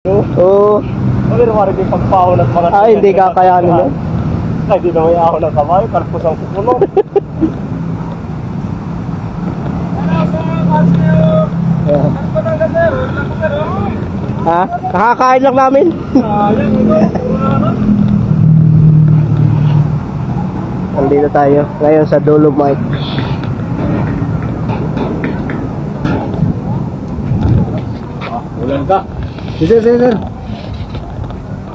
Oo. Wala naman rin yung pagpahon at mga... Hindi kakayanin mo. Ay, di na may ako ng kamay, kalpos ang kukulo. Ha? Kakakain lang namin. Nandito tayo ngayon sa Dolomite. Ulan ka. Sir.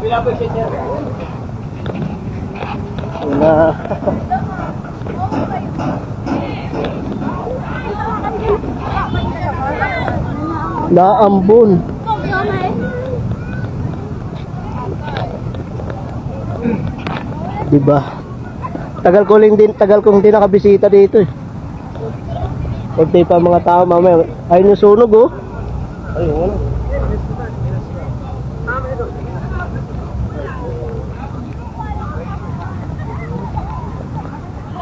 Bila po siya, sir. Wala. Naambon. Diba? Tagal kong din nakabisita dito eh. Kunti pa mga tao mamaya. Ayun yung sunog oh. Ayun.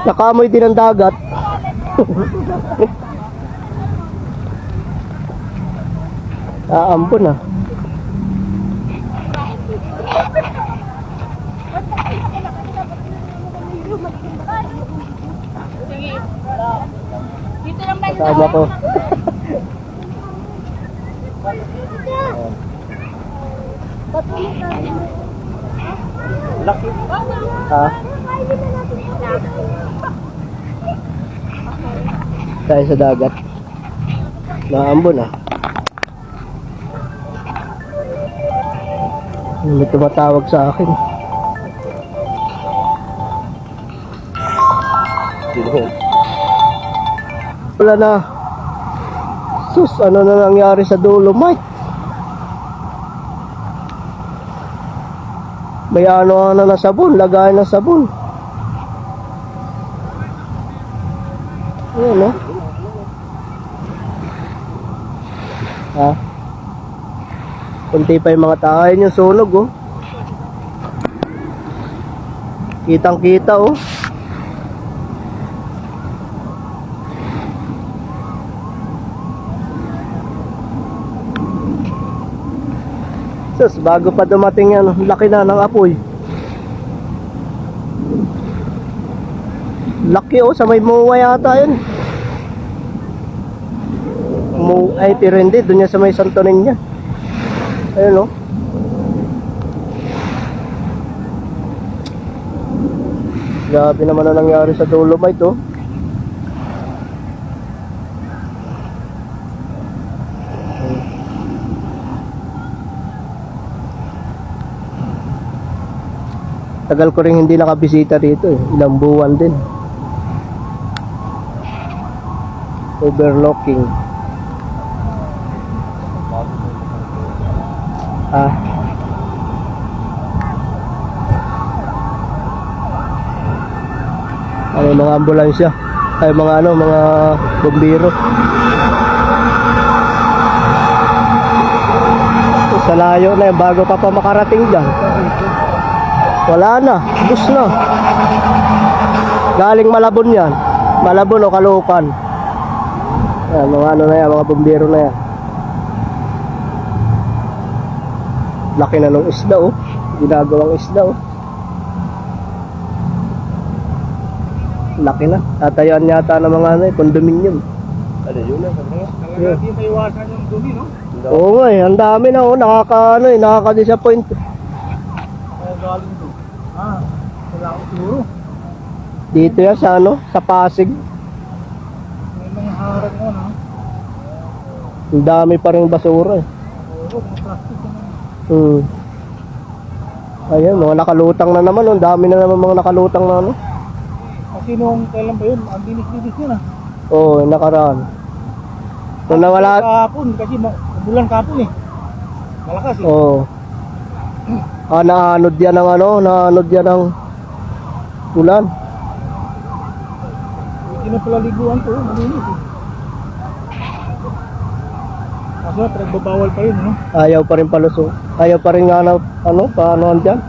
Nakamoy din ang dagat. Aambon ah. Dito lang ba? Kasama ko. Laki. Ha? Tayo sa dagat. Naambon ah. May tumatawag sa akin. Wala na. Sus, ano na nangyari sa Dolomite? May ano na sabon, lagay na sabon. Ayan oh. Ha? Kunti pa yung mga tao. Ayan yung sunog oh. Kitang kita oh. Sus, bago pa dumating yan, laki na ng apoy. Laki oh, sa may muwa yata yun. Ay, pero hindi, doon yan sa may Santo Niño. Ayun oh. Grabe naman na nangyari sa Dolomite oh. Tagal ko rin hindi nakabisita dito eh. Ilang buwan din. Overlooking. Ay, mga ambulansya. Ay, mga mga bombero. Sa layo na yan, bago pa makarating dyan. Wala na, bus na. Galing Malabon yan. Malabon o Caloocan. Yan, mga na yan, mga bombero na yan. Laki na nung isda oh. Ginagawang isda oh. Laki na. Tatayuan yata ng mga condominium. Ano yun na? Talaga di maiwasan yung dumi, no? Oo nga eh, ang dami na oh. Nakaka-disappoint. Kaya galing doon. Wala akong siguro. Dito yan sa sa Pasig. May mga harang mo, no? Ang dami pa rin basura eh. Oo, mga plastic na. Ayan, mga nakalutang na naman. Ang dami na naman mga nakalutang na ano. Kasi nung kailan ba yun? Ang dinis-dinis yun Oo, nakaraan. Nung nawala. Kahapon, kasi bulan kahapon eh. Malakas eh. Oo. Naanod yan ng naanod yan ng ulan. Hindi na pala liguan to, malinis eh. Kaso pinagbabawal pa yun, no? Ayaw pa rin palusong. Ayaw pa rin nga paano dyan.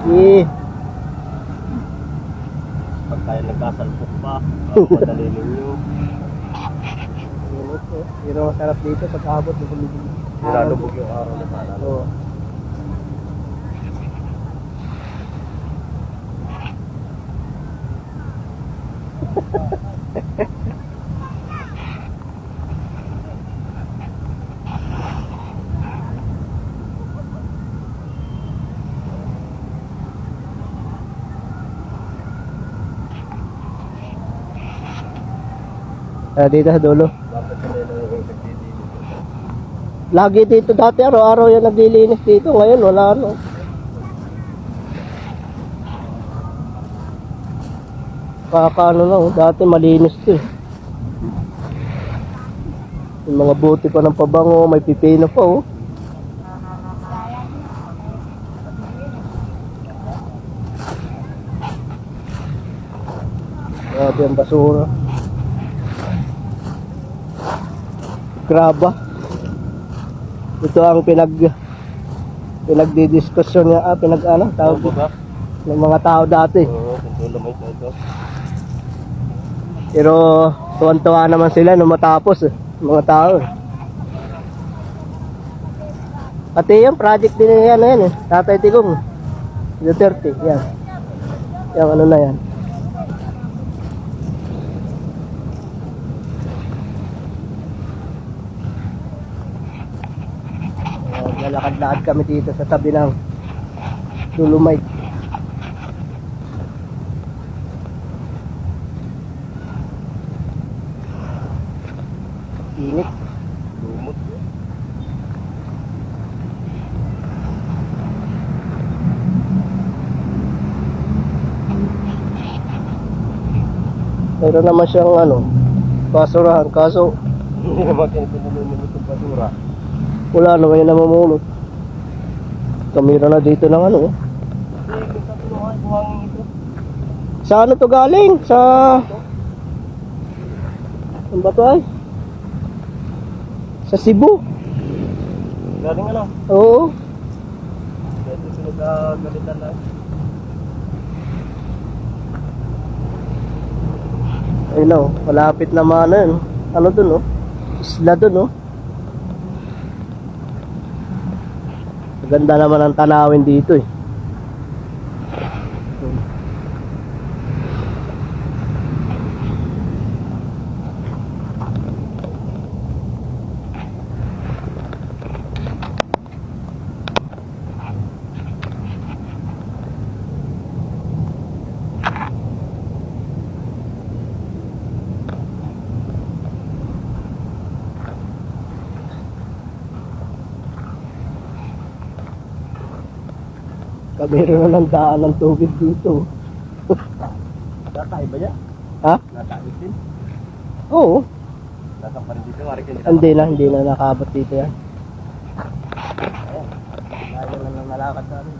Eh, Pag tayo nagkasalpok pa, madali ninyo. init po. Pero masarap dito pagkabot ng bumibili. Nilalubog yung araw na sana. Oo. Dito sa dulo. Bakit sila yung nagdidili? Lagi dito dati araw-araw yan naglilinis dito. Ngayon wala ano. Kakaano lang, dati malinis to eh. Yung mga buti pa ng pabango, may pipino pa oh. Grabe ang basura. Graba. Ito ang pinagdidiskusyon niya, tawag ba? ng mga tao dati. Oo, kung lamay na ito. Pero tuwan-tuwa naman sila nung matapos mga tao. Pati yung project din yan eh. Tatay Tigong. Duterte, yan. Yung ano na yan. Lalakad-lakad kami dito sa tabi ng Dolomite. Init. Lumot. Meron naman siyang basurahan. Kaso Hindi naman pinulunod itong basura. wala naman yung namamulot. Kamera na dito ng Hindi, kung sa tulungan, buhangin ito. Sa ano to galing? Sa... Ano ba to ay? Sa Cebu. Galing ano? Oo. Dito pinagagalitan na. Ayun o. Malapit naman yun. Ano dun oh? Isla dun oh. Ganda naman ang tanawin dito eh. Meron na ng daan ng tubig dito. Nakaiba niya? Ha? Nakait din? Oo. Nasa pa rin dito, marikin nila. Hindi na nakabot dito yan. Lalo na lang nalakad sa amin.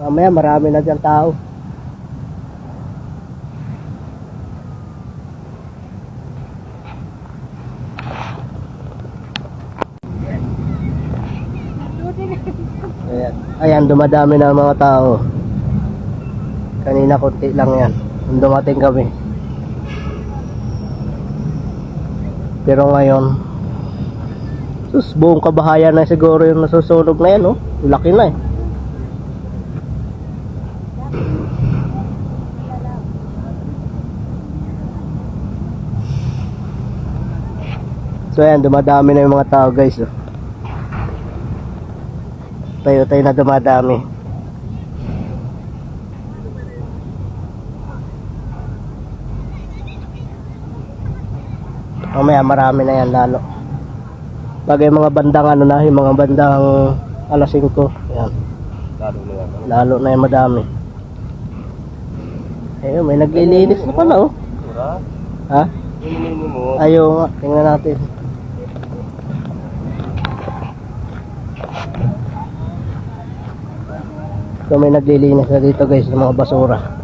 Mamaya marami na dyan tao. Ayan, dumadami na ang mga tao. Kanina konti lang yan. Nung dumating kami. Pero ngayon, buong kabahayan na siguro yung nasusunog na yan, oh. Laki na eh. So ayan, dumadami na yung mga tao guys, oh. Tayo na dumadami. Mamaya marami na yan lalo. Bagay mga bandang yung mga bandang alas 5. Yan. Lalo na yan. Lalo na yung madami. Ayun, may naglilinis na pala oh. Basura? Ha? Ininin mo. Ayaw nga, tingnan natin. So may naglilinis na dito guys ng mga basura.